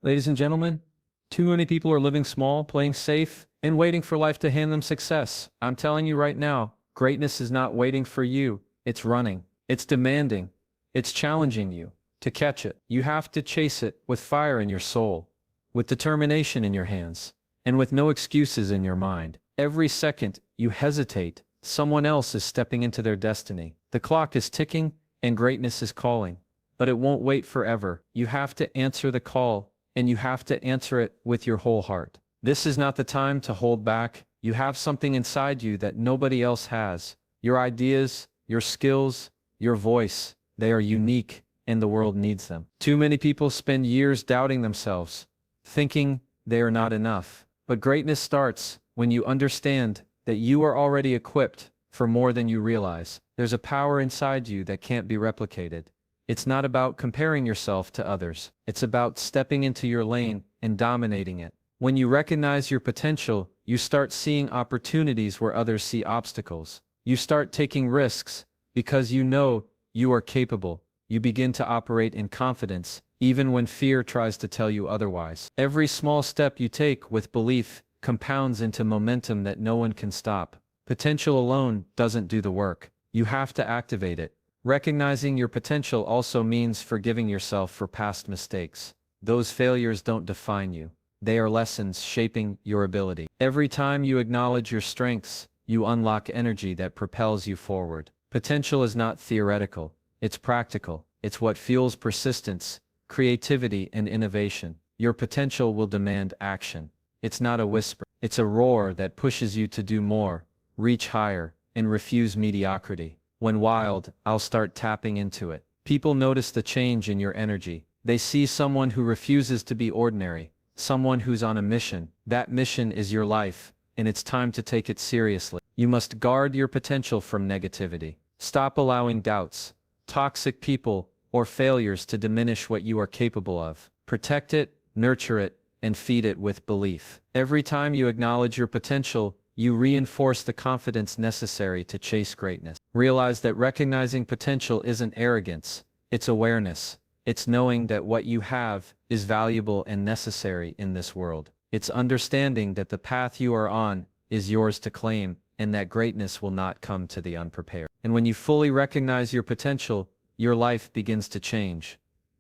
Ladies and gentlemen, too many people are living small, playing safe, and waiting for life to hand them success. I'm telling you right now, greatness is not waiting for you. It's running. It's demanding. It's challenging you to catch it. You have to chase it with fire in your soul, with determination in your hands, and with no excuses in your mind. Every second you hesitate, someone else is stepping into their destiny. The clock is ticking, and greatness is calling. But it won't wait forever. You have to answer the call, and you have to answer it with your whole heart. This is not the time to hold back. You have something inside you that nobody else has. Your ideas, your skills, your voice, they are unique, and the world needs them. Too many people spend years doubting themselves, thinking they are not enough. But greatness starts when you understand that you are already equipped for more than you realize. There's a power inside you that can't be replicated. It's not about comparing yourself to others. It's about stepping into your lane and dominating it. When you recognize your potential, you start seeing opportunities where others see obstacles. You start taking risks because you know you are capable. You begin to operate in confidence, even when fear tries to tell you otherwise. Every small step you take with belief compounds into momentum that no one can stop. Potential alone doesn't do the work. You have to activate it. Recognizing your potential also means forgiving yourself for past mistakes. Those failures don't define you. They are lessons shaping your ability. Every time you acknowledge your strengths, you unlock energy that propels you forward. Potential is not theoretical. It's practical. It's what fuels persistence, creativity, and innovation. Your potential will demand action. It's not a whisper. It's a roar that pushes you to do more, reach higher, and refuse mediocrity. When wild, I'll start tapping into it. People notice the change in your energy. They see someone who refuses to be ordinary, someone who's on a mission. That mission is your life, and it's time to take it seriously. You must guard your potential from negativity. Stop allowing doubts, toxic people, or failures to diminish what you are capable of. Protect it, nurture it, and feed it with belief. Every time you acknowledge your potential, you reinforce the confidence necessary to chase greatness. Realize that recognizing potential isn't arrogance, it's awareness. It's knowing that what you have is valuable and necessary in this world. It's understanding that the path you are on is yours to claim, and that greatness will not come to the unprepared. And when you fully recognize your potential, your life begins to change.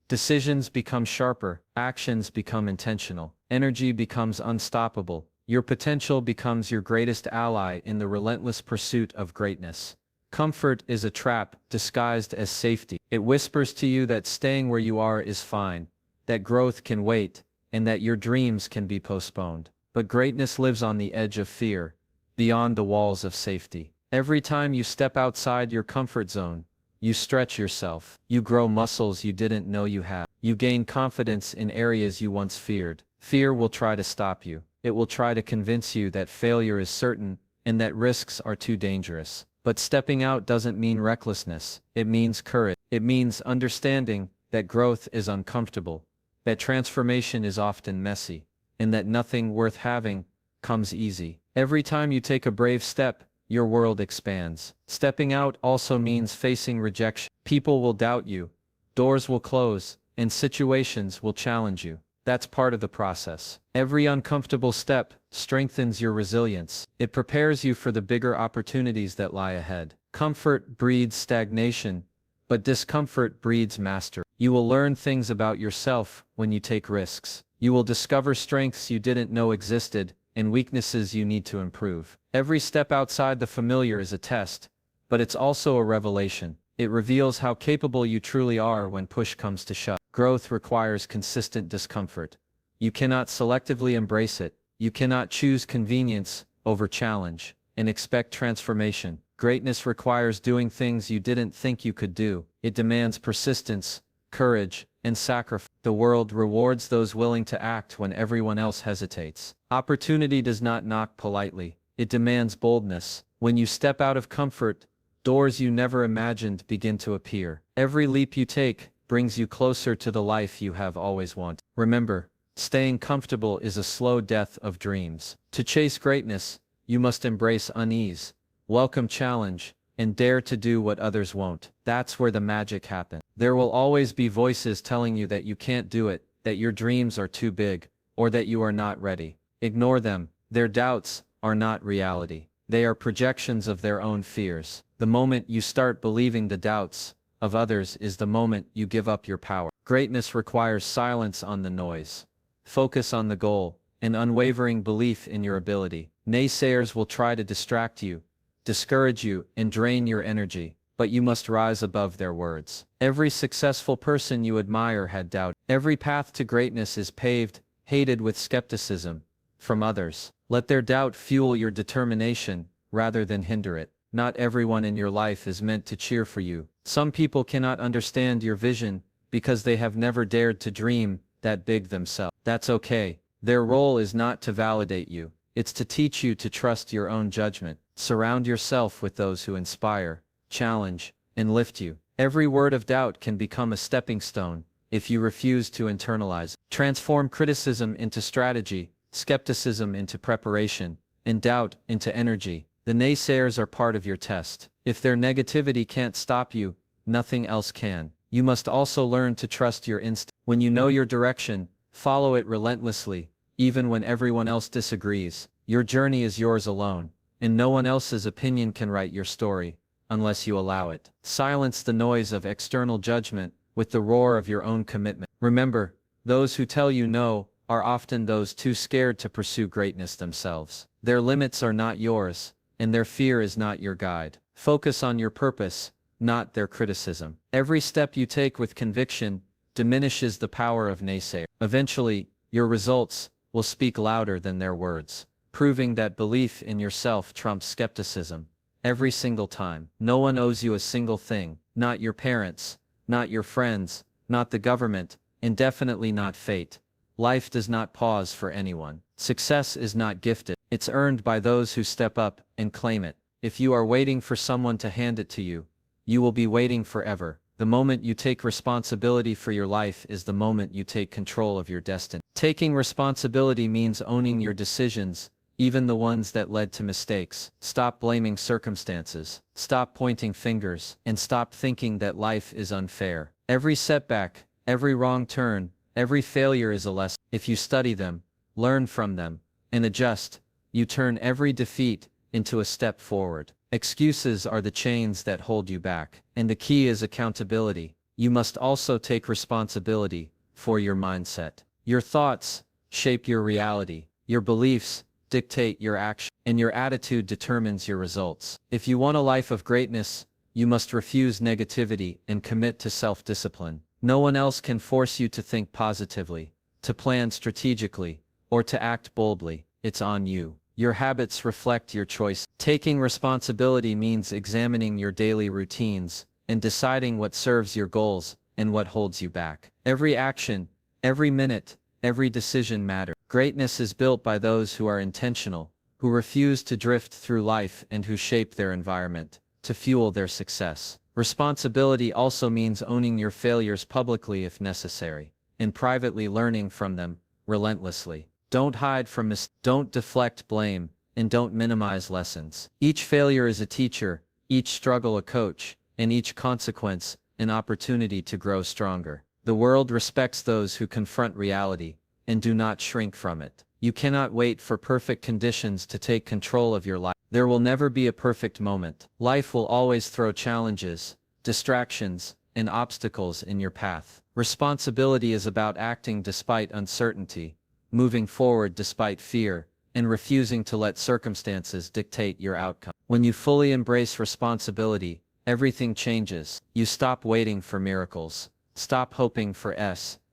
Decisions become sharper, actions become intentional, energy becomes unstoppable. Your potential becomes your greatest ally in the relentless pursuit of greatness. Comfort is a trap disguised as safety. It whispers to you that staying where you are is fine, that growth can wait, and that your dreams can be postponed. But greatness lives on the edge of fear, beyond the walls of safety. Every time you step outside your comfort zone, you stretch yourself. You grow muscles you didn't know you had. You gain confidence in areas you once feared. Fear will try to stop you. It will try to convince you that failure is certain and that risks are too dangerous. But stepping out doesn't mean recklessness. It means courage. It means understanding that growth is uncomfortable, that transformation is often messy, and that nothing worth having comes easy. Every time you take a brave step, your world expands. Stepping out also means facing rejection. People will doubt you, doors will close, and situations will challenge you. That's part of the process. Every uncomfortable step strengthens your resilience. It prepares you for the bigger opportunities that lie ahead. Comfort breeds stagnation, but discomfort breeds mastery. You will learn things about yourself when you take risks. You will discover strengths you didn't know existed and weaknesses you need to improve. Every step outside the familiar is a test, but it's also a revelation. It reveals how capable you truly are when push comes to shove. Growth requires consistent discomfort. You cannot selectively embrace it. You cannot choose convenience over challenge and expect transformation. Greatness requires doing things you didn't think you could do. It demands persistence, courage, and sacrifice. The world rewards those willing to act when everyone else hesitates. Opportunity does not knock politely. It demands boldness. When you step out of comfort, doors you never imagined begin to appear. Every leap you take brings you closer to the life you have always wanted. Remember, staying comfortable is a slow death of dreams. To chase greatness, you must embrace unease, welcome challenge, and dare to do what others won't. That's where the magic happens. There will always be voices telling you that you can't do it, that your dreams are too big, or that you are not ready. Ignore them. Their doubts are not reality. They are projections of their own fears. The moment you start believing the doubts of others is the moment you give up your power. Greatness requires silence on the noise. Focus on the goal, and unwavering belief in your ability. Naysayers will try to distract you, discourage you, and drain your energy, but you must rise above their words. Every successful person you admire had doubt. Every path to greatness is paved, hated with skepticism from others. Let their doubt fuel your determination, rather than hinder it. Not everyone in your life is meant to cheer for you. Some people cannot understand your vision, because they have never dared to dream that big themselves. That's okay. Their role is not to validate you. It's to teach you to trust your own judgment. Surround yourself with those who inspire, challenge, and lift you. Every word of doubt can become a stepping stone if you refuse to internalize. Transform criticism into strategy, skepticism into preparation, and doubt into energy. The naysayers are part of your test. If their negativity can't stop you, nothing else can. You must also learn to trust your instinct. When you know your direction, follow it relentlessly, even when everyone else disagrees. Your journey is yours alone, and no one else's opinion can write your story, unless you allow it. Silence the noise of external judgment with the roar of your own commitment. Remember, those who tell you no are often those too scared to pursue greatness themselves. Their limits are not yours, and their fear is not your guide. Focus on your purpose, not their criticism. Every step you take with conviction diminishes the power of naysayers. Eventually, your results will speak louder than their words, proving that belief in yourself trumps skepticism. Every single time. No one owes you a single thing. Not your parents, not your friends, not the government, and definitely not fate. Life does not pause for anyone. Success is not gifted. It's earned by those who step up and claim it. If you are waiting for someone to hand it to you, you will be waiting forever. The moment you take responsibility for your life is the moment you take control of your destiny. Taking responsibility means owning your decisions, even the ones that led to mistakes. Stop blaming circumstances. Stop pointing fingers, and stop thinking that life is unfair. Every setback, every wrong turn, every failure is a lesson. If you study them, learn from them, and adjust, you turn every defeat into a step forward. Excuses are the chains that hold you back, and the key is accountability. You must also take responsibility for your mindset. Your thoughts shape your reality. Your beliefs dictate your action, and your attitude determines your results. If you want a life of greatness, you must refuse negativity and commit to self-discipline. No one else can force you to think positively, to plan strategically, or to act boldly. It's on you. Your habits reflect your choice. Taking responsibility means examining your daily routines and deciding what serves your goals and what holds you back. Every action, every minute, every decision matters. Greatness is built by those who are intentional, who refuse to drift through life, and who shape their environment to fuel their success. Responsibility also means owning your failures publicly if necessary, and privately learning from them relentlessly. Don't hide from mistakes, don't deflect blame, and don't minimize lessons. Each failure is a teacher, each struggle a coach, and each consequence an opportunity to grow stronger. The world respects those who confront reality and do not shrink from it. You cannot wait for perfect conditions to take control of your life. There will never be a perfect moment. Life will always throw challenges, distractions, and obstacles in your path. Responsibility is about acting despite uncertainty, moving forward despite fear, and refusing to let circumstances dictate your outcome. When you fully embrace responsibility, everything changes. You stop waiting for miracles, stop hoping for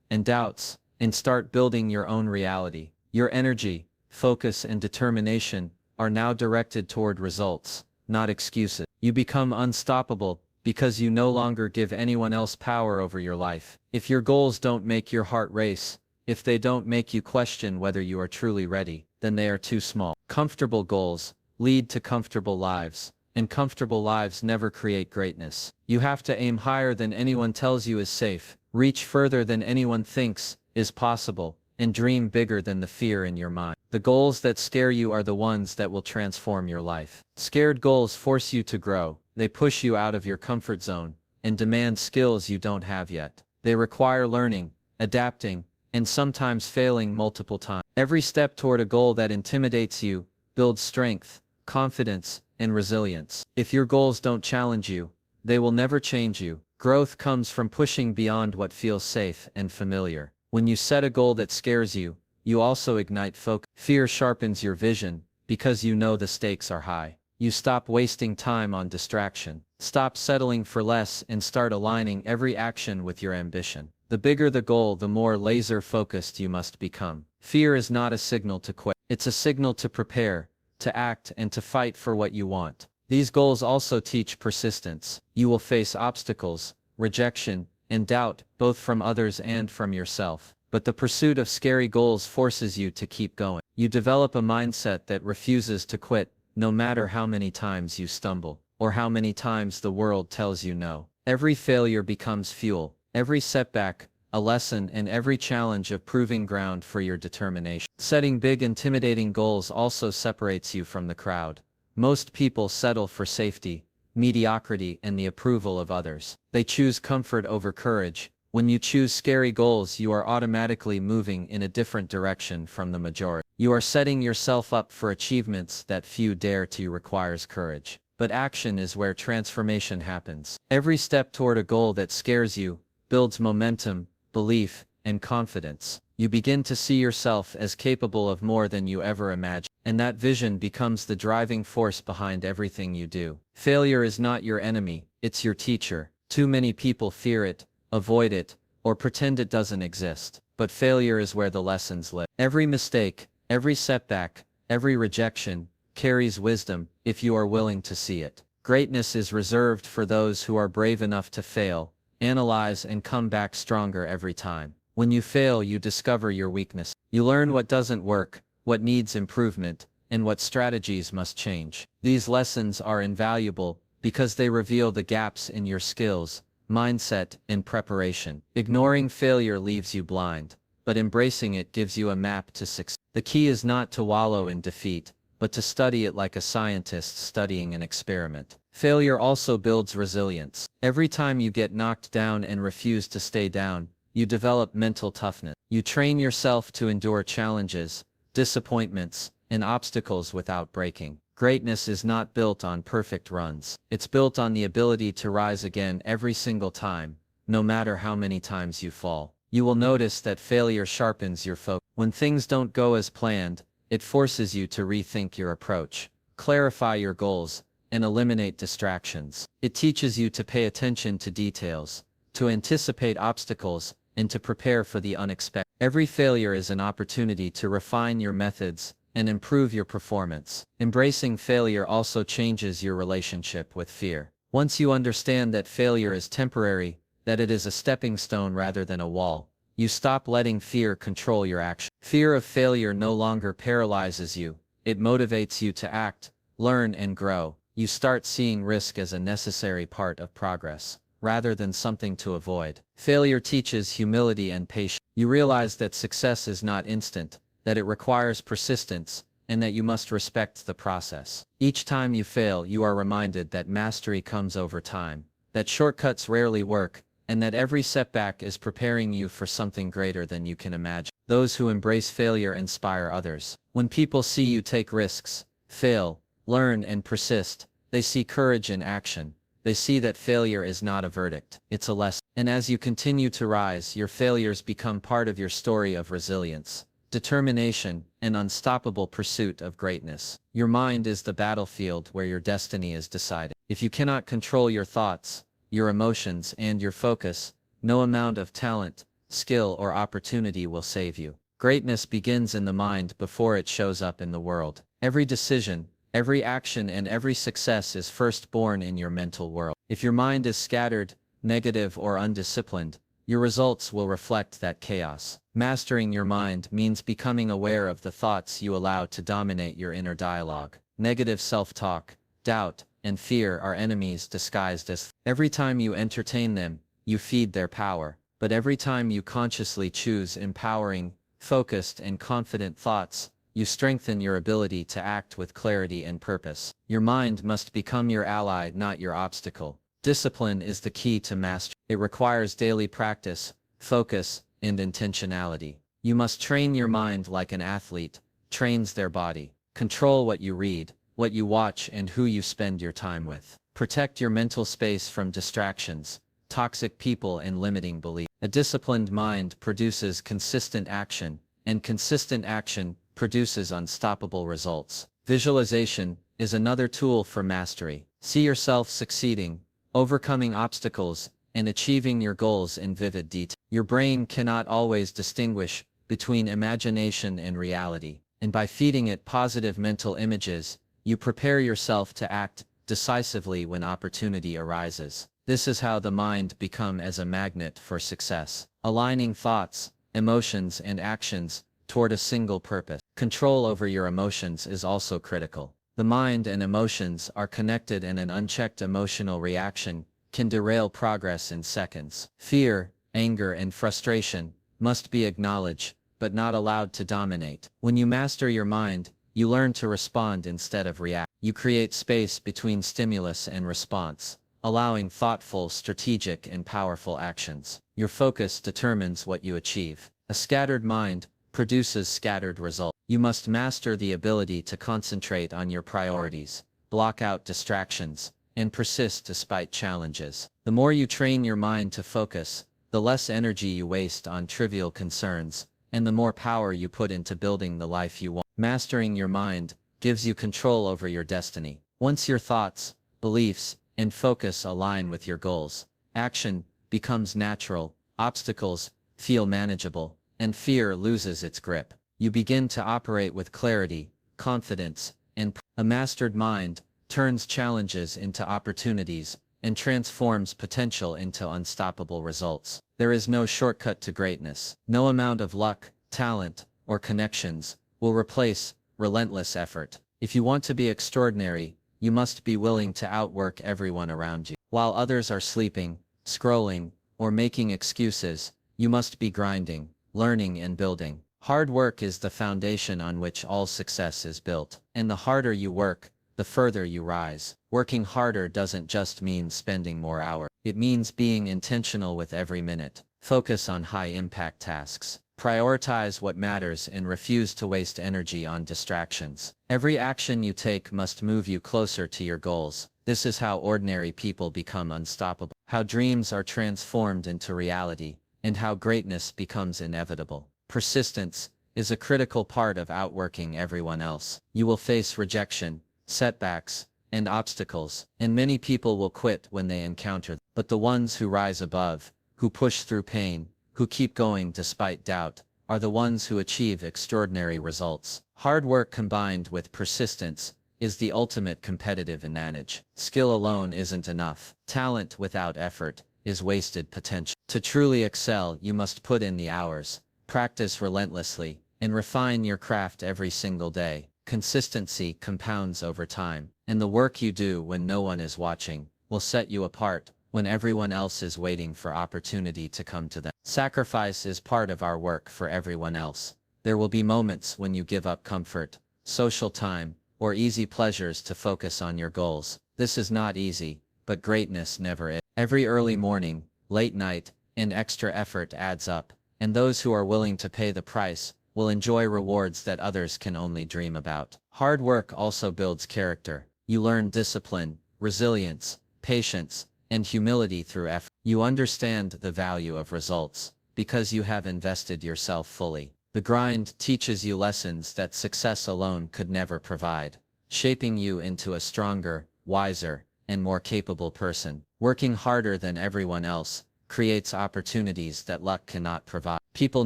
and doubts, and start building your own reality. Your energy, focus, and determination are now directed toward results, not excuses. You become unstoppable because you no longer give anyone else power over your life. If your goals don't make your heart race, if they don't make you question whether you are truly ready, then they are too small. Comfortable goals lead to comfortable lives, and comfortable lives never create greatness. You have to aim higher than anyone tells you is safe, reach further than anyone thinks is possible, and dream bigger than the fear in your mind. The goals that scare you are the ones that will transform your life. Scared goals force you to grow. They push you out of your comfort zone and demand skills you don't have yet. They require learning, adapting, and sometimes failing multiple times. Every step toward a goal that intimidates you builds strength, confidence, and resilience. If your goals don't challenge you, they will never change you. Growth comes from pushing beyond what feels safe and familiar. When you set a goal that scares you, you also ignite focus. Fear sharpens your vision, because you know the stakes are high. You stop wasting time on distraction. Stop settling for less and start aligning every action with your ambition. The bigger the goal, the more laser-focused you must become. Fear is not a signal to quit. It's a signal to prepare, to act, and to fight for what you want. These goals also teach persistence. You will face obstacles, rejection, and doubt, both from others and from yourself. But the pursuit of scary goals forces you to keep going. You develop a mindset that refuses to quit, no matter how many times you stumble, or how many times the world tells you no. Every failure becomes fuel, every setback, a lesson, and every challenge a proving ground for your determination. Setting big, intimidating goals also separates you from the crowd. Most people settle for safety, mediocrity, and the approval of others. They choose comfort over courage. When you choose scary goals, you are automatically moving in a different direction from the majority. You are setting yourself up for achievements that few dare to. Requires courage. But action is where transformation happens. Every step toward a goal that scares you builds momentum, belief, and confidence. You begin to see yourself as capable of more than you ever imagined, and that vision becomes the driving force behind everything you do. Failure is not your enemy, it's your teacher. Too many people fear it, avoid it, or pretend it doesn't exist. But failure is where the lessons live. Every mistake, every setback, every rejection carries wisdom, if you are willing to see it. Greatness is reserved for those who are brave enough to fail, analyze, and come back stronger every time. When you fail, you discover your weakness. You learn what doesn't work, what needs improvement, and what strategies must change. These lessons are invaluable because they reveal the gaps in your skills, mindset, and preparation. Ignoring failure leaves you blind, but embracing it gives you a map to success. The key is not to wallow in defeat, but to study it like a scientist studying an experiment. Failure also builds resilience. Every time you get knocked down and refuse to stay down, you develop mental toughness. You train yourself to endure challenges, disappointments, and obstacles without breaking. Greatness is not built on perfect runs. It's built on the ability to rise again every single time, no matter how many times you fall. You will notice that failure sharpens your focus. When things don't go as planned, it forces you to rethink your approach, clarify your goals, and eliminate distractions. It teaches you to pay attention to details, to anticipate obstacles, and to prepare for the unexpected. Every failure is an opportunity to refine your methods and improve your performance. Embracing failure also changes your relationship with fear. Once you understand that failure is temporary, that it is a stepping stone rather than a wall, you stop letting fear control your action. Fear of failure no longer paralyzes you. It motivates you to act, learn, and grow. You start seeing risk as a necessary part of progress, rather than something to avoid. Failure teaches humility and patience. You realize that success is not instant, that it requires persistence, and that you must respect the process. Each time you fail, you are reminded that mastery comes over time, that shortcuts rarely work, and that every setback is preparing you for something greater than you can imagine. Those who embrace failure inspire others. When people see you take risks, fail, learn, and persist, they see courage in action. They see that failure is not a verdict, it's a lesson. And as you continue to rise, your failures become part of your story of resilience, determination, and unstoppable pursuit of greatness. Your mind is the battlefield where your destiny is decided. If you cannot control your thoughts, your emotions, and your focus, no amount of talent, skill, or opportunity will save you. Greatness begins in the mind before it shows up in the world. Every decision, every action, and every success is first born in your mental world. If your mind is scattered, negative, or undisciplined, your results will reflect that chaos. Mastering your mind means becoming aware of the thoughts you allow to dominate your inner dialogue. Negative self-talk, doubt, and fear are enemies disguised as. Every time you entertain them, you feed their power. But every time you consciously choose empowering, focused, and confident thoughts, you strengthen your ability to act with clarity and purpose. Your mind must become your ally, not your obstacle. Discipline is the key to mastery. It requires daily practice, focus, and intentionality. You must train your mind like an athlete trains their body. Control what you read, what you watch, and who you spend your time with. Protect your mental space from distractions, toxic people, and limiting beliefs. A disciplined mind produces consistent action, and consistent action produces unstoppable results. Visualization is another tool for mastery. See yourself succeeding, overcoming obstacles, and achieving your goals in vivid detail. Your brain cannot always distinguish between imagination and reality, and by feeding it positive mental images, you prepare yourself to act decisively when opportunity arises. This is how the mind becomes as a magnet for success, aligning thoughts, emotions, and actions toward a single purpose. Control over your emotions is also critical. The mind and emotions are connected, and an unchecked emotional reaction can derail progress in seconds. Fear, anger, and frustration must be acknowledged, but not allowed to dominate. When you master your mind, you learn to respond instead of react. You create space between stimulus and response, allowing thoughtful, strategic, and powerful actions. Your focus determines what you achieve. A scattered mind produces scattered results. You must master the ability to concentrate on your priorities, block out distractions, and persist despite challenges. The more you train your mind to focus, the less energy you waste on trivial concerns, and the more power you put into building the life you want. Mastering your mind gives you control over your destiny. Once your thoughts, beliefs, and focus align with your goals, action becomes natural, obstacles feel manageable, and fear loses its grip. You begin to operate with clarity, confidence, and a mastered mind turns challenges into opportunities and transforms potential into unstoppable results. There is no shortcut to greatness. No amount of luck, talent, or connections will replace relentless effort. If you want to be extraordinary, you must be willing to outwork everyone around you. While others are sleeping, scrolling, or making excuses, you must be grinding, learning, and building. Hard work is the foundation on which all success is built. And the harder you work, the further you rise. Working harder doesn't just mean spending more hours. It means being intentional with every minute. Focus on high-impact tasks. Prioritize what matters and refuse to waste energy on distractions. Every action you take must move you closer to your goals. This is how ordinary people become unstoppable, how dreams are transformed into reality, and how greatness becomes inevitable. Persistence is a critical part of outworking everyone else. You will face rejection, setbacks, and obstacles, and many people will quit when they encounter them. But the ones who rise above, who push through pain, who keep going despite doubt, are the ones who achieve extraordinary results. Hard work combined with persistence is the ultimate competitive advantage. Skill alone isn't enough. Talent without effort is wasted potential. To truly excel, you must put in the hours, practice relentlessly, and refine your craft every single day. Consistency compounds over time, and the work you do when no one is watching will set you apart when everyone else is waiting for opportunity to come to them. Sacrifice is part of our work for everyone else. There will be moments when you give up comfort, social time, or easy pleasures to focus on your goals. This is not easy, but greatness never is. Every early morning, late night, and extra effort adds up, and those who are willing to pay the price will enjoy rewards that others can only dream about. Hard work also builds character. You learn discipline, resilience, patience, and humility through effort. You understand the value of results because you have invested yourself fully. The grind teaches you lessons that success alone could never provide, shaping you into a stronger, wiser, and more capable person. Working harder than everyone else creates opportunities that luck cannot provide. People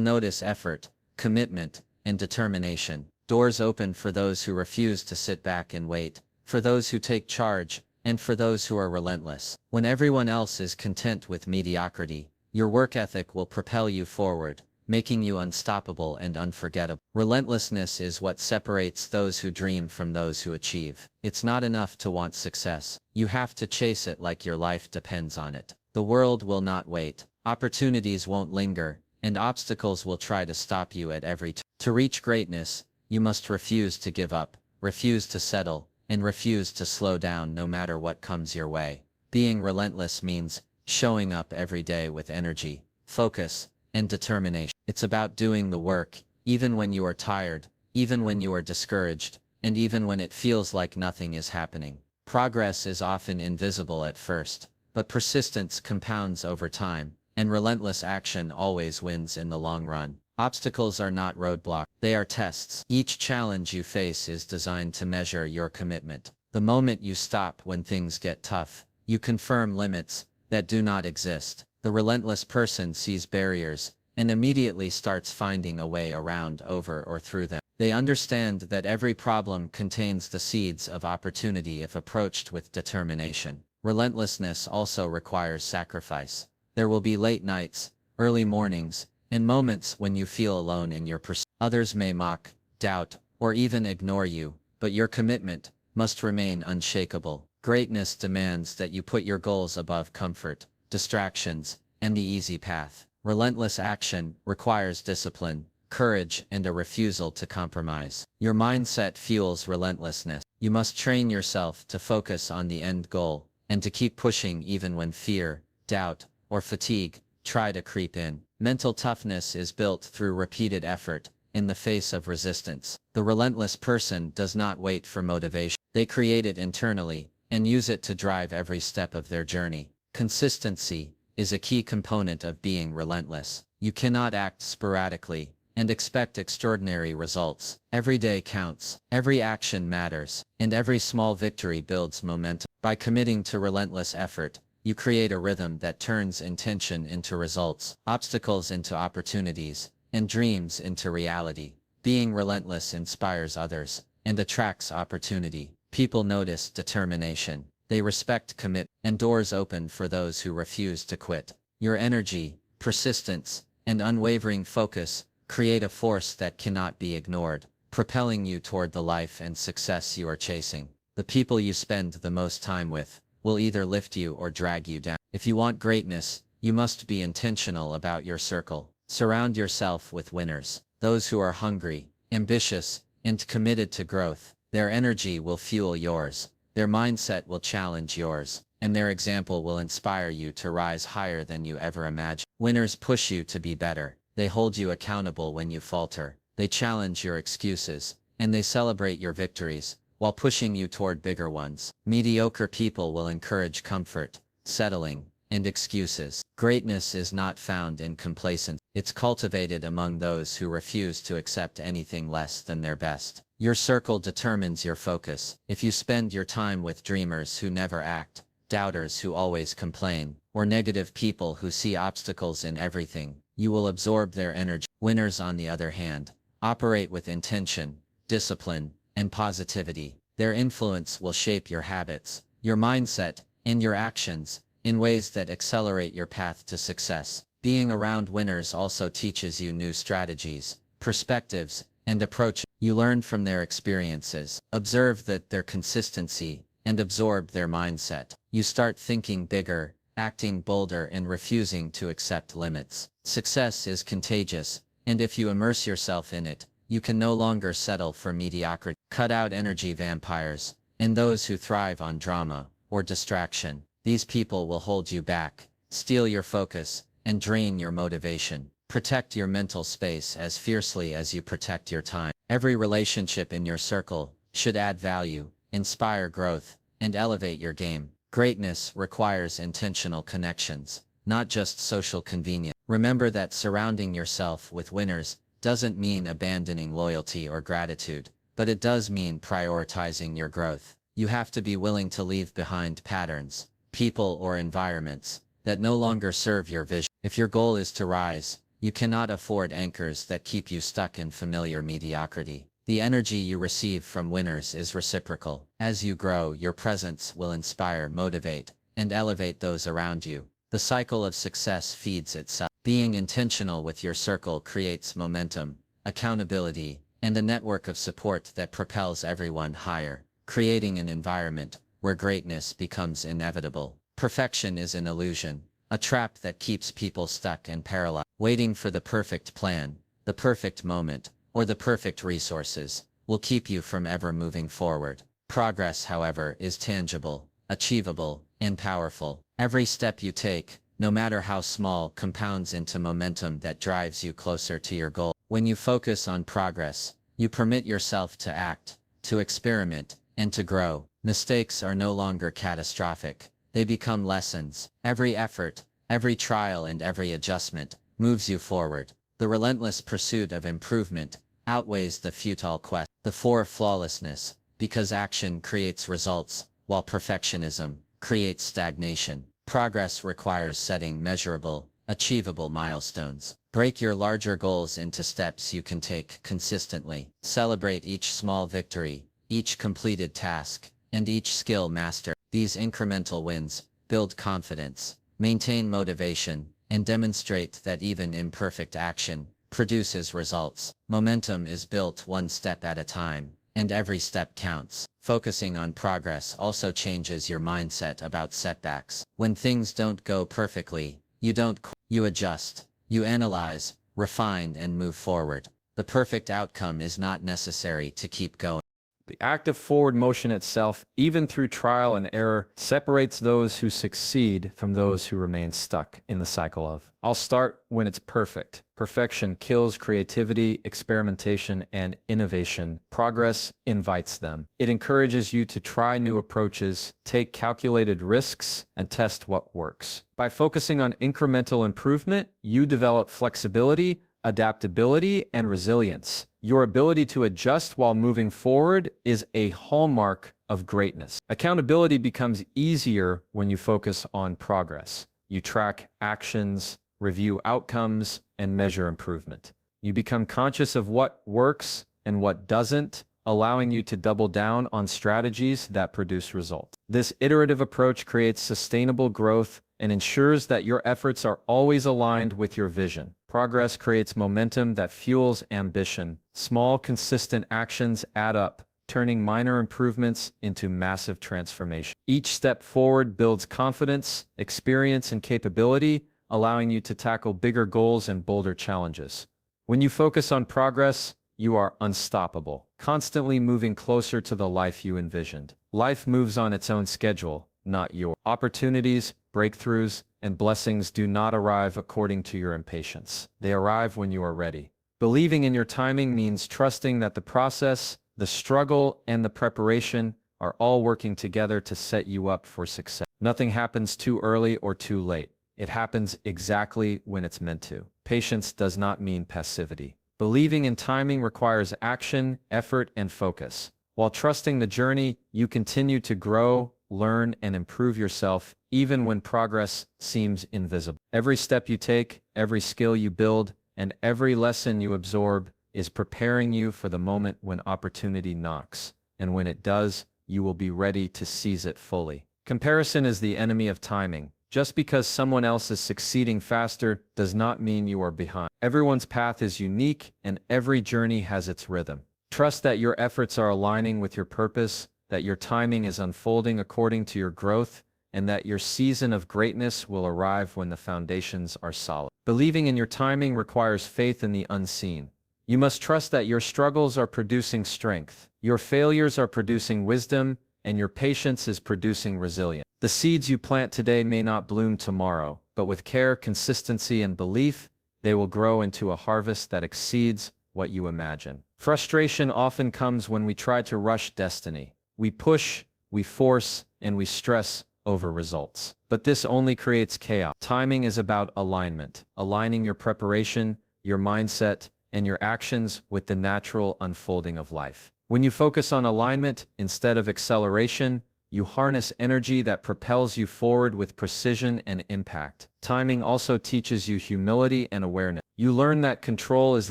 notice effort, commitment, and determination. Doors open for those who refuse to sit back and wait, for those who take charge, and for those who are relentless. When everyone else is content with mediocrity, your work ethic will propel you forward, making you unstoppable and unforgettable. Relentlessness is what separates those who dream from those who achieve. It's not enough to want success. You have to chase it like your life depends on it. The world will not wait. Opportunities won't linger, and obstacles will try to stop you at every turn. To reach greatness, you must refuse to give up, refuse to settle, and refuse to slow down no matter what comes your way. Being relentless means showing up every day with energy, focus, and determination. It's about doing the work, even when you are tired, even when you are discouraged, and even when it feels like nothing is happening. Progress is often invisible at first, but persistence compounds over time, and relentless action always wins in the long run. Obstacles are not roadblocks, they are tests. Each challenge you face is designed to measure your commitment. The moment you stop when things get tough, you confirm limits that do not exist. The relentless person sees barriers and immediately starts finding a way around, over, or through them. They understand that every problem contains the seeds of opportunity if approached with determination. Relentlessness also requires sacrifice. There will be late nights, early mornings, and moments when you feel alone in your pursuit. Others may mock, doubt, or even ignore you, but your commitment must remain unshakable. Greatness demands that you put your goals above comfort, distractions, and the easy path. Relentless action requires discipline, courage, and a refusal to compromise. Your mindset fuels relentlessness. You must train yourself to focus on the end goal, and to keep pushing even when fear, doubt, or fatigue try to creep in. Mental toughness is built through repeated effort, in the face of resistance. The relentless person does not wait for motivation. They create it internally, and use it to drive every step of their journey. Consistency is a key component of being relentless. You cannot act sporadically and expect extraordinary results. Every day counts, every action matters, and every small victory builds momentum. By committing to relentless effort, you create a rhythm that turns intention into results, obstacles into opportunities, and dreams into reality. Being relentless inspires others and attracts opportunity. People notice determination. They respect commitment, and doors open for those who refuse to quit. Your energy, persistence, and unwavering focus create a force that cannot be ignored, propelling you toward the life and success you are chasing. The people you spend the most time with will either lift you or drag you down. If you want greatness, you must be intentional about your circle. Surround yourself with winners, those who are hungry, ambitious, and committed to growth. Their energy will fuel yours, their mindset will challenge yours, and their example will inspire you to rise higher than you ever imagined. Winners push you to be better. They hold you accountable when you falter. They challenge your excuses, and they celebrate your victories, while pushing you toward bigger ones. Mediocre people will encourage comfort, settling, and excuses. Greatness is not found in complacence. It's cultivated among those who refuse to accept anything less than their best. Your circle determines your focus. If you spend your time with dreamers who never act, doubters who always complain, or negative people who see obstacles in everything, you will absorb their energy. Winners, on the other hand, operate with intention, discipline, and positivity. Their influence will shape your habits, your mindset, and your actions in ways that accelerate your path to success. Being around winners also teaches you new strategies, perspectives, and approaches. You learn from their experiences, observe their consistency, and absorb their mindset. You start thinking bigger, acting bolder, and refusing to accept limits. Success is contagious, and if you immerse yourself in it, you can no longer settle for mediocrity. Cut out energy vampires, and those who thrive on drama or distraction. These people will hold you back, steal your focus, and drain your motivation. Protect your mental space as fiercely as you protect your time. Every relationship in your circle should add value, inspire growth, and elevate your game. Greatness requires intentional connections, not just social convenience. Remember that surrounding yourself with winners doesn't mean abandoning loyalty or gratitude, but it does mean prioritizing your growth. You have to be willing to leave behind patterns, people, or environments that no longer serve your vision. If your goal is to rise, you cannot afford anchors that keep you stuck in familiar mediocrity. The energy you receive from winners is reciprocal. As you grow, your presence will inspire, motivate, and elevate those around you. The cycle of success feeds itself. Being intentional with your circle creates momentum, accountability, and a network of support that propels everyone higher, creating an environment where greatness becomes inevitable. Perfection is an illusion, a trap that keeps people stuck and paralyzed. Waiting for the perfect plan, the perfect moment, or the perfect resources will keep you from ever moving forward. Progress, however, is tangible, achievable, and powerful. Every step you take, no matter how small, compounds into momentum that drives you closer to your goal. When you focus on progress, you permit yourself to act, to experiment, and to grow. Mistakes are no longer catastrophic. They become lessons. Every effort, every trial, and every adjustment moves you forward. The relentless pursuit of improvement outweighs the futile quest. The four flawlessness, because action creates results, while perfectionism creates stagnation. Progress requires setting measurable, achievable milestones. Break your larger goals into steps you can take consistently. Celebrate each small victory, each completed task, and each skill mastered. These incremental wins build confidence, maintain motivation, and demonstrate that even imperfect action produces results. Momentum is built one step at a time, and every step counts. Focusing on progress also changes your mindset about setbacks. When things don't go perfectly, you don't quit. You adjust, you analyze, refine, and move forward. The perfect outcome is not necessary to keep going. The act of forward motion itself, even through trial and error, separates those who succeed from those who remain stuck in the cycle of, I'll start when it's perfect. Perfection kills creativity, experimentation, and innovation. Progress invites them. It encourages you to try new approaches, take calculated risks, and test what works. By focusing on incremental improvement, you develop flexibility, adaptability, and resilience. Your ability to adjust while moving forward is a hallmark of greatness. Accountability becomes easier when you focus on progress. You track actions, review outcomes, and measure improvement. You become conscious of what works and what doesn't, allowing you to double down on strategies that produce results. This iterative approach creates sustainable growth and ensures that your efforts are always aligned with your vision. Progress creates momentum that fuels ambition. Small, consistent actions add up, turning minor improvements into massive transformation. Each step forward builds confidence, experience, and capability, allowing you to tackle bigger goals and bolder challenges. When you focus on progress, you are unstoppable, constantly moving closer to the life you envisioned. Life moves on its own schedule, not yours. Opportunities, breakthroughs, and blessings do not arrive according to your impatience. They arrive when you are ready. Believing in your timing means trusting that the process, the struggle, and the preparation are all working together to set you up for success. Nothing happens too early or too late. It happens exactly when it's meant to. Patience does not mean passivity. Believing in timing requires action, effort, and focus. While trusting the journey, you continue to grow, learn, and improve yourself, even when progress seems invisible. Every step you take, every skill you build, and every lesson you absorb is preparing you for the moment when opportunity knocks. And when it does, you will be ready to seize it fully. Comparison is the enemy of timing. Just because someone else is succeeding faster does not mean you are behind. Everyone's path is unique, and every journey has its rhythm. Trust that your efforts are aligning with your purpose, that your timing is unfolding according to your growth, and that your season of greatness will arrive when the foundations are solid. Believing in your timing requires faith in the unseen. You must trust that your struggles are producing strength, your failures are producing wisdom, and your patience is producing resilience. The seeds you plant today may not bloom tomorrow, but with care, consistency, and belief, they will grow into a harvest that exceeds what you imagine. Frustration often comes when we try to rush destiny. We push, we force, and we stress over results. But this only creates chaos. Timing is about alignment, aligning your preparation, your mindset, and your actions with the natural unfolding of life. When you focus on alignment instead of acceleration, you harness energy that propels you forward with precision and impact. Timing also teaches you humility and awareness. You learn that control is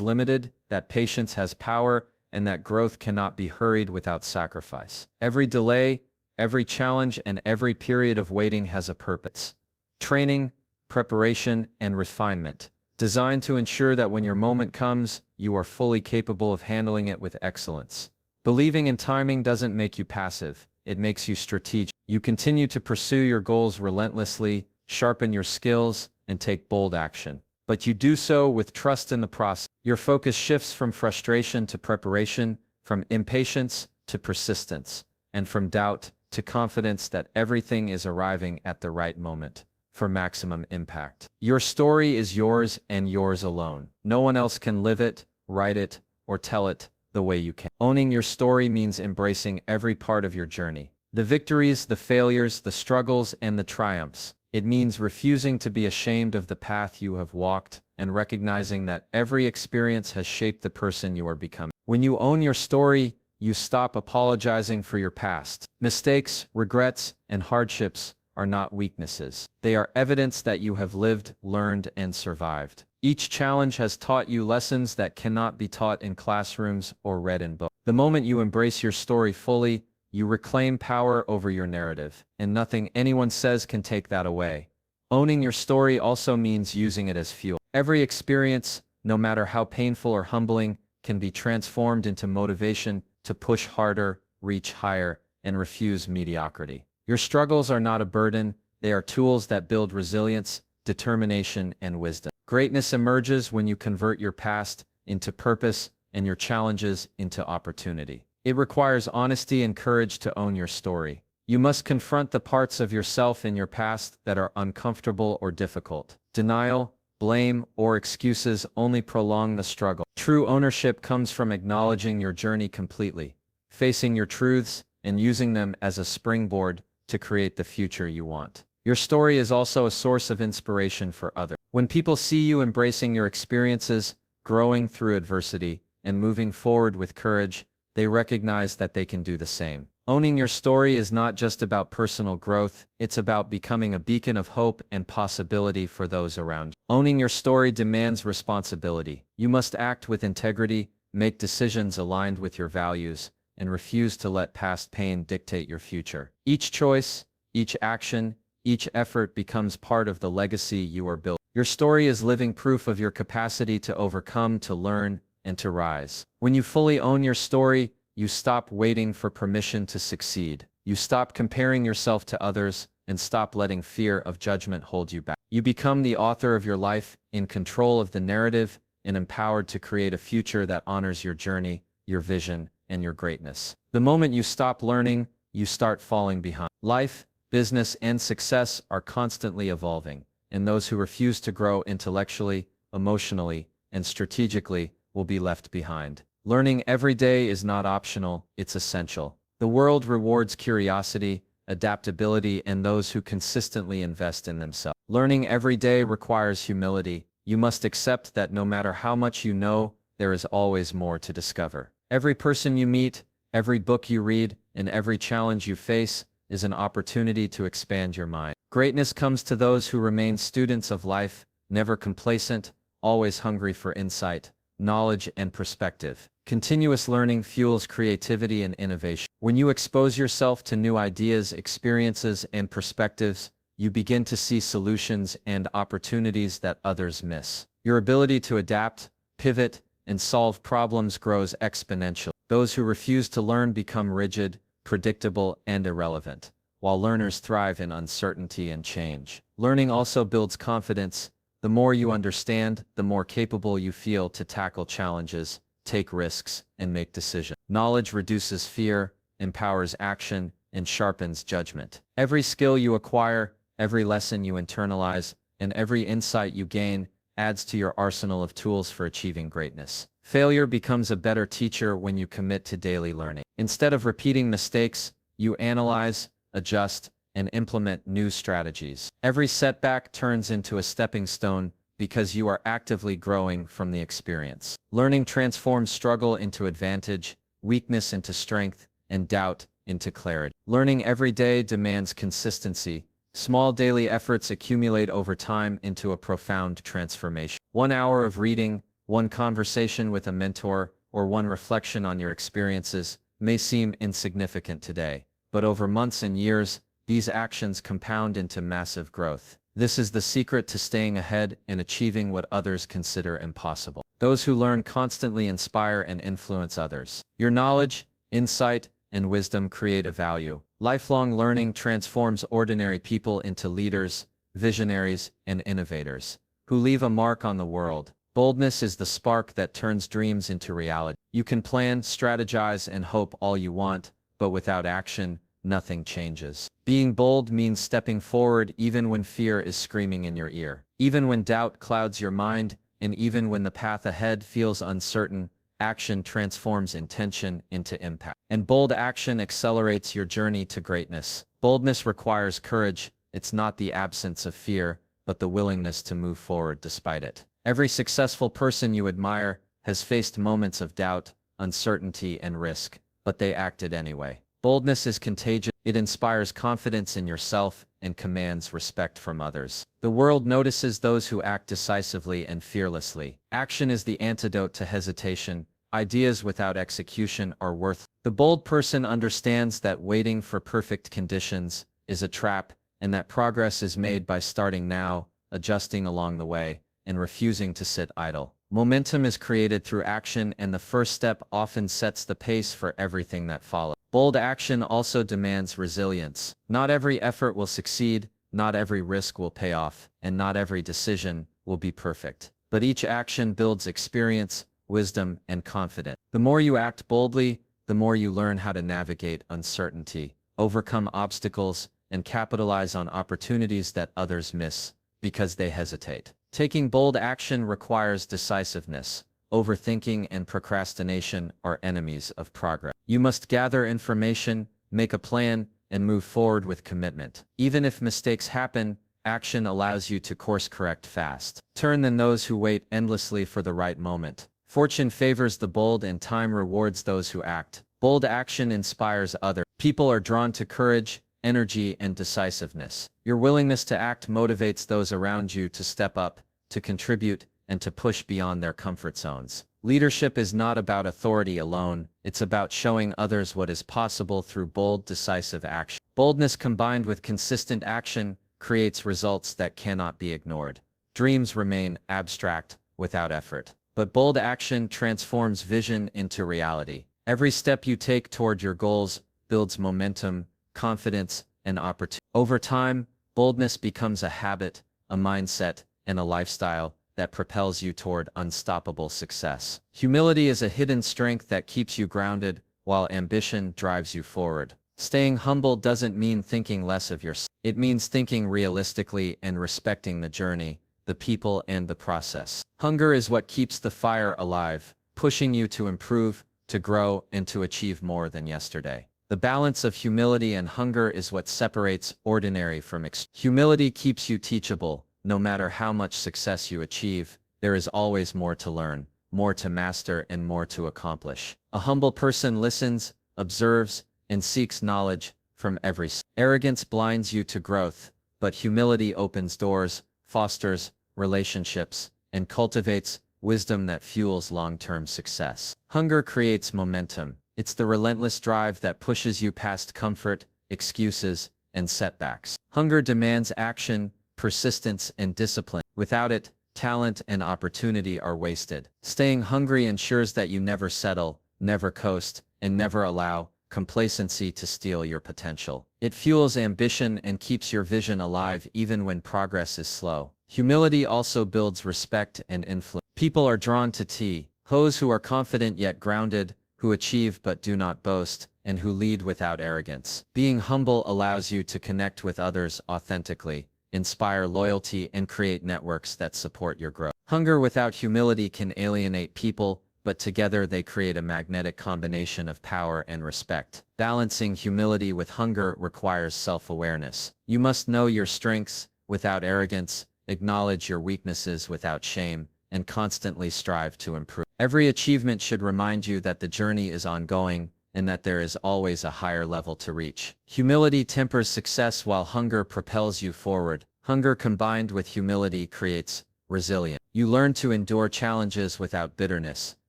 limited, that patience has power, and that growth cannot be hurried without sacrifice. Every delay, every challenge, and every period of waiting has a purpose. Training, preparation, and refinement, designed to ensure that when your moment comes, you are fully capable of handling it with excellence. Believing in timing doesn't make you passive. It makes you strategic. You continue to pursue your goals relentlessly, sharpen your skills, and take bold action. But you do so with trust in the process. Your focus shifts from frustration to preparation, from impatience to persistence, and from doubt to confidence that everything is arriving at the right moment. for maximum impact. Your story is yours and yours alone. No one else can live it, write it, or tell it the way you can. Owning your story means embracing every part of your journey. The victories, the failures, the struggles, and the triumphs. It means refusing to be ashamed of the path you have walked and recognizing that every experience has shaped the person you are becoming. When you own your story, you stop apologizing for your past. Mistakes, regrets, and hardships are not weaknesses. They are evidence that you have lived, learned, and survived. Each challenge has taught you lessons that cannot be taught in classrooms or read in books. The moment you embrace your story fully, you reclaim power over your narrative, and nothing anyone says can take that away. Owning your story also means using it as fuel. Every experience, no matter how painful or humbling, can be transformed into motivation to push harder, reach higher, and refuse mediocrity. Your struggles are not a burden, they are tools that build resilience, determination, and wisdom. Greatness emerges when you convert your past into purpose and your challenges into opportunity. It requires honesty and courage to own your story. You must confront the parts of yourself in your past that are uncomfortable or difficult. Denial, blame, or excuses only prolong the struggle. True ownership comes from acknowledging your journey completely, facing your truths, and using them as a springboard to create the future you want. Your story is also a source of inspiration for others. When people see you embracing your experiences, growing through adversity, and moving forward with courage, they recognize that they can do the same. Owning your story is not just about personal growth, it's about becoming a beacon of hope and possibility for those around you. Owning your story demands responsibility. You must act with integrity, make decisions aligned with your values, and refuse to let past pain dictate your future. Each choice, each action, each effort becomes part of the legacy you are building. Your story is living proof of your capacity to overcome, to learn, and to rise. When you fully own your story, you stop waiting for permission to succeed. You stop comparing yourself to others and stop letting fear of judgment hold you back. You become the author of your life, in control of the narrative, and empowered to create a future that honors your journey, your vision, and your greatness. The moment you stop learning, you start falling behind. Life, business, and success are constantly evolving, and those who refuse to grow intellectually, emotionally, and strategically will be left behind. Learning every day is not optional, it's essential. The world rewards curiosity, adaptability, and those who consistently invest in themselves. Learning every day requires humility. You must accept that no matter how much you know, there is always more to discover. Every person you meet, every book you read, and every challenge you face is an opportunity to expand your mind. Greatness comes to those who remain students of life, never complacent, always hungry for insight, knowledge, and perspective. Continuous learning fuels creativity and innovation. When you expose yourself to new ideas, experiences, and perspectives, you begin to see solutions and opportunities that others miss. Your ability to adapt, pivot, and solve problems grows exponentially. Those who refuse to learn become rigid, predictable, and irrelevant, while learners thrive in uncertainty and change. Learning also builds confidence. The more you understand, the more capable you feel to tackle challenges, take risks, and make decisions. Knowledge reduces fear, empowers action, and sharpens judgment. Every skill you acquire, every lesson you internalize, and every insight you gain adds to your arsenal of tools for achieving greatness. Failure becomes a better teacher when you commit to daily learning. Instead of repeating mistakes, you analyze, adjust, and implement new strategies. Every setback turns into a stepping stone because you are actively growing from the experience. Learning transforms struggle into advantage, weakness into strength, and doubt into clarity. Learning every day demands consistency. Small daily efforts accumulate over time into a profound transformation. 1 hour of reading, one conversation with a mentor, or one reflection on your experiences may seem insignificant today, but over months and years, these actions compound into massive growth. This is the secret to staying ahead and achieving what others consider impossible. Those who learn constantly inspire and influence others. Your knowledge, insight, and wisdom create a value. Lifelong learning transforms ordinary people into leaders, visionaries, and innovators who leave a mark on the world. Boldness is the spark that turns dreams into reality. You can plan, strategize, and hope all you want, but without action, nothing changes. Being bold means stepping forward even when fear is screaming in your ear. Even when doubt clouds your mind, and even when the path ahead feels uncertain, action transforms intention into impact. And bold action accelerates your journey to greatness. Boldness requires courage. It's not the absence of fear, but the willingness to move forward despite it. Every successful person you admire has faced moments of doubt, uncertainty, and risk, but they acted anyway. Boldness is contagious. It inspires confidence in yourself and commands respect from others. The world notices those who act decisively and fearlessly. Action is the antidote to hesitation. Ideas without execution are worthless. The bold person understands that waiting for perfect conditions is a trap, and that progress is made by starting now, adjusting along the way, and refusing to sit idle. Momentum is created through action, and the first step often sets the pace for everything that follows. Bold action also demands resilience. Not every effort will succeed, not every risk will pay off, and not every decision will be perfect. But each action builds experience, wisdom, and confidence. The more you act boldly, the more you learn how to navigate uncertainty, overcome obstacles, and capitalize on opportunities that others miss because they hesitate. Taking bold action requires decisiveness. Overthinking and procrastination are enemies of progress. You must gather information, make a plan, and move forward with commitment. Even if mistakes happen, action allows you to course correct fast. Turn than those who wait endlessly for the right moment. Fortune favors the bold and time rewards those who act. Bold action inspires others. People are drawn to courage, energy, and decisiveness. Your willingness to act motivates those around you to step up, to contribute, and to push beyond their comfort zones. Leadership is not about authority alone, it's about showing others what is possible through bold, decisive action. Boldness combined with consistent action creates results that cannot be ignored. Dreams remain abstract without effort, but bold action transforms vision into reality. Every step you take toward your goals builds momentum, confidence, and opportunity. Over time, boldness becomes a habit, a mindset, and a lifestyle that propels you toward unstoppable success. Humility is a hidden strength that keeps you grounded, while ambition drives you forward. Staying humble doesn't mean thinking less of yourself. It means thinking realistically and respecting the journey, the people, and the process. Hunger is what keeps the fire alive, pushing you to improve, to grow, and to achieve more than yesterday. The balance of humility and hunger is what separates ordinary from extraordinary. Humility keeps you teachable. No matter how much success you achieve, there is always more to learn, more to master, and more to accomplish. A humble person listens, observes, and seeks knowledge from every step. Arrogance blinds you to growth, but humility opens doors, fosters relationships, and cultivates wisdom that fuels long-term success. Hunger creates momentum. It's the relentless drive that pushes you past comfort, excuses, and setbacks. Hunger demands action, persistence, and discipline. Without it, talent and opportunity are wasted. Staying hungry ensures that you never settle, never coast, and never allow complacency to steal your potential. It fuels ambition and keeps your vision alive even when progress is slow. Humility also builds respect and influence. People are drawn to those who are confident yet grounded, who achieve but do not boast, and who lead without arrogance. Being humble allows you to connect with others authentically, inspire loyalty, and create networks that support your growth. Hunger without humility can alienate people, but together they create a magnetic combination of power and respect. Balancing humility with hunger requires self-awareness. You must know your strengths without arrogance, acknowledge your weaknesses without shame, and constantly strive to improve. Every achievement should remind you that the journey is ongoing, and that there is always a higher level to reach. Humility tempers success while hunger propels you forward. Hunger combined with humility creates resilience. You learn to endure challenges without bitterness,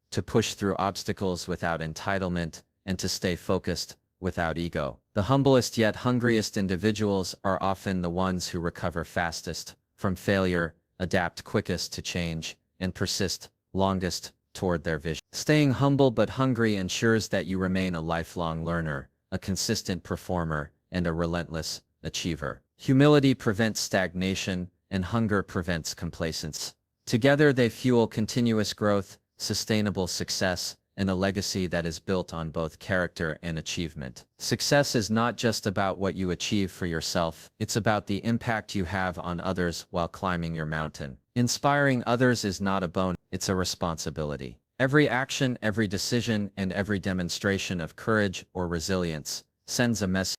to push through obstacles without entitlement, and to stay focused without ego. The humblest yet hungriest individuals are often the ones who recover fastest from failure, adapt quickest to change, and persist longest toward their vision. Staying humble but hungry ensures that you remain a lifelong learner, a consistent performer, and a relentless achiever. Humility prevents stagnation, and hunger prevents complacency. Together they fuel continuous growth, sustainable success, and a legacy that is built on both character and achievement. Success is not just about what you achieve for yourself, it's about the impact you have on others while climbing your mountain. Inspiring others is not a bonus, it's a responsibility. Every action, every decision, and every demonstration of courage or resilience sends a message